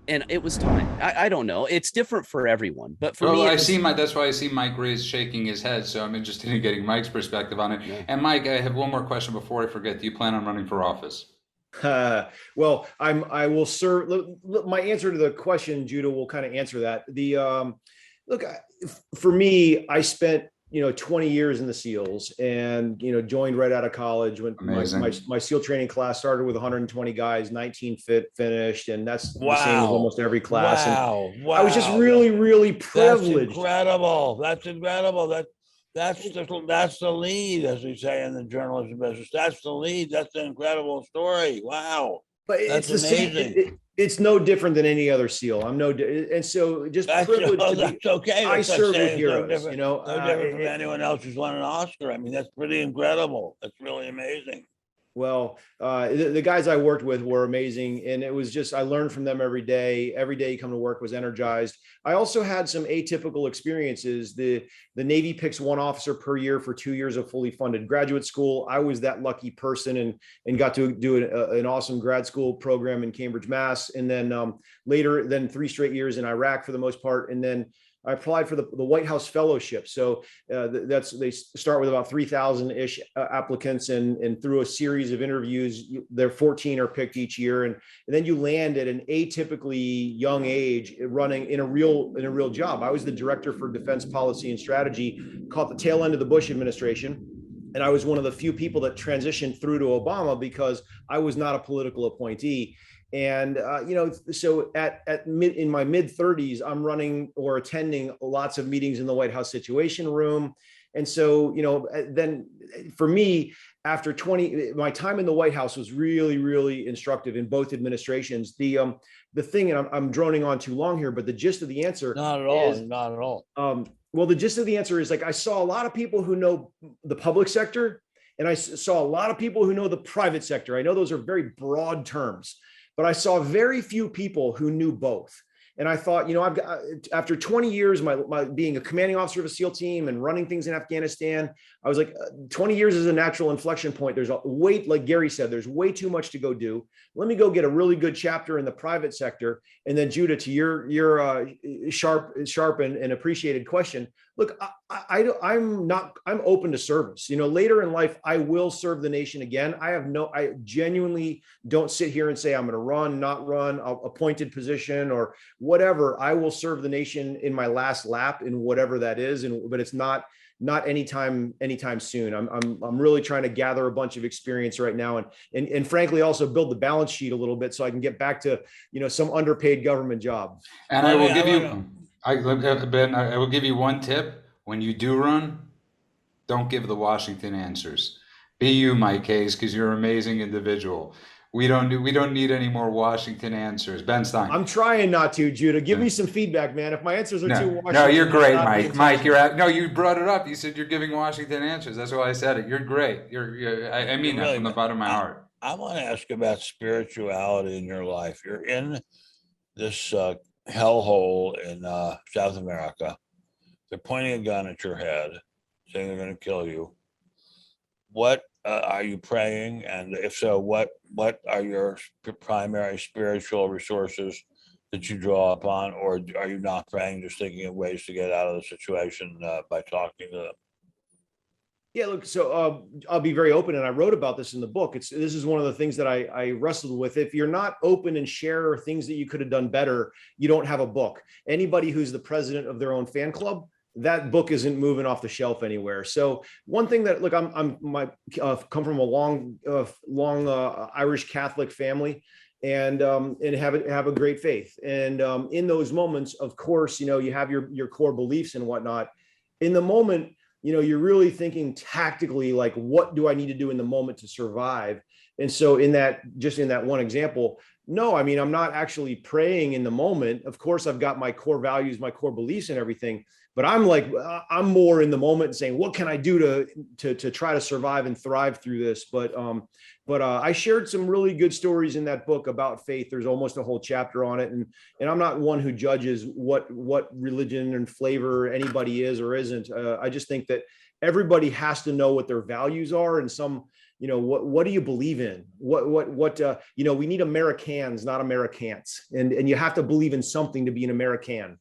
and it was time. I don't know. It's different for everyone, but for Well, me, I it see was, that's why I see Mike Ray's shaking his head. So I'm interested in getting Mike's perspective on it. yeah. And Mike, I have one more question before I forget. Do you plan on running for office? Well, I will serve. My answer to the question, Judah, will kind of answer that. Look, for me, I spent 20 years in the SEALs, and joined right out of college when Amazing. my SEAL training class started with 120 guys, 19 finished, and that's the same as Wow. almost every class. And Wow. I was just Wow. really, really That's privileged. incredible. That's incredible. That's the lead, as we say in the journalism business. That's the lead. That's an incredible story. Wow. But it's That's the same. amazing. It's no different than any other SEAL. I'm no, and so just That's privileged to be. that's okay. I That's like serve with saying it's no heroes. different, no different from anyone else who's won an Oscar. I mean, that's pretty incredible. That's really amazing. Well, the guys I worked with were amazing, and it was just I learned from them every day. Every day you come to work was energized. I also had some atypical experiences. The Navy picks one officer per year for 2 years of fully funded graduate school. I was that lucky person, and got to do an awesome grad school program in Cambridge, Mass. And then later, then 3 straight years in Iraq for the most part, and then I applied for the White House Fellowship. So they start with about 3,000 ish applicants, and through a series of interviews, there 14 are picked each year, and then you land at an atypically young age, running in a real job. I was the director for defense policy and strategy, caught the tail end of the Bush administration. And I was one of the few people that transitioned through to Obama because I was not a political appointee. And so in my mid 30s, I'm running or attending lots of meetings in the White House Situation Room. And so, then for me, after my time in the White House was really, really instructive in both administrations. The thing, and I'm droning on too long here, but the gist of the answer Not at all. is, Not at all. well, the gist of the answer is, like, I saw a lot of people who know the public sector, and I saw a lot of people who know the private sector. I know those are very broad terms, but I saw very few people who knew both. And I thought, I've got, after 20 years, my being a commanding officer of a SEAL team and running things in Afghanistan, I was like, 20 years is a natural inflection point. There's like Gary said, there's way too much to go do. Let me go get a really good chapter in the private sector. And then, Judah, to your sharp and appreciated question, look, I'm open to service. Later in life, I will serve the nation again. I genuinely don't sit here and say I'm going to run, not run, appointed position or whatever. I will serve the nation in my last lap in whatever that is. But it's not anytime soon. I'm really trying to gather a bunch of experience right now, and frankly also build the balance sheet a little bit so I can get back to some underpaid government job. And I will give you, Ben, I will give you one tip. When you do run, don't give the Washington answers. Be you, Mike Hayes, because you're an amazing individual. We don't need any more Washington answers. Ben Stein. I'm trying not to, Judah. Give me some feedback, man. If my answers are too Washington, no, you're great, Mike. Mike, no, you brought it up. You said you're giving Washington answers. That's why I said it. You're great. I mean that from the bottom of my heart. I want to ask about spirituality in your life. You're in this hellhole in South America. They're pointing a gun at your head, saying they're going to kill you. What are you praying? And if so, what are your primary spiritual resources that you draw upon? Or are you not praying, just thinking of ways to get out of the situation by talking to them? Yeah, look, so I'll be very open, and I wrote about this in the book. This is one of the things that I wrestled with. If you're not open and share things that you could have done better, you don't have a book. Anybody who's the president of their own fan club, that book isn't moving off the shelf anywhere. So one thing that, look, I'm come from a long Irish Catholic family, and have a great faith. And in those moments, of course, you have your core beliefs and whatnot. In the moment, you're really thinking tactically, like, what do I need to do in the moment to survive? And so in that one example, no, I mean, I'm not actually praying in the moment. Of course, I've got my core values, my core beliefs and everything, but I'm more in the moment saying, what can I do to try to survive and thrive through this? But I shared some really good stories in that book about faith. There's almost a whole chapter on it. And I'm not one who judges what religion and flavor anybody is or isn't. I just think that everybody has to know what their values are. And some what do you believe in? We need Americans, not Americans. And you have to believe in something to be an American.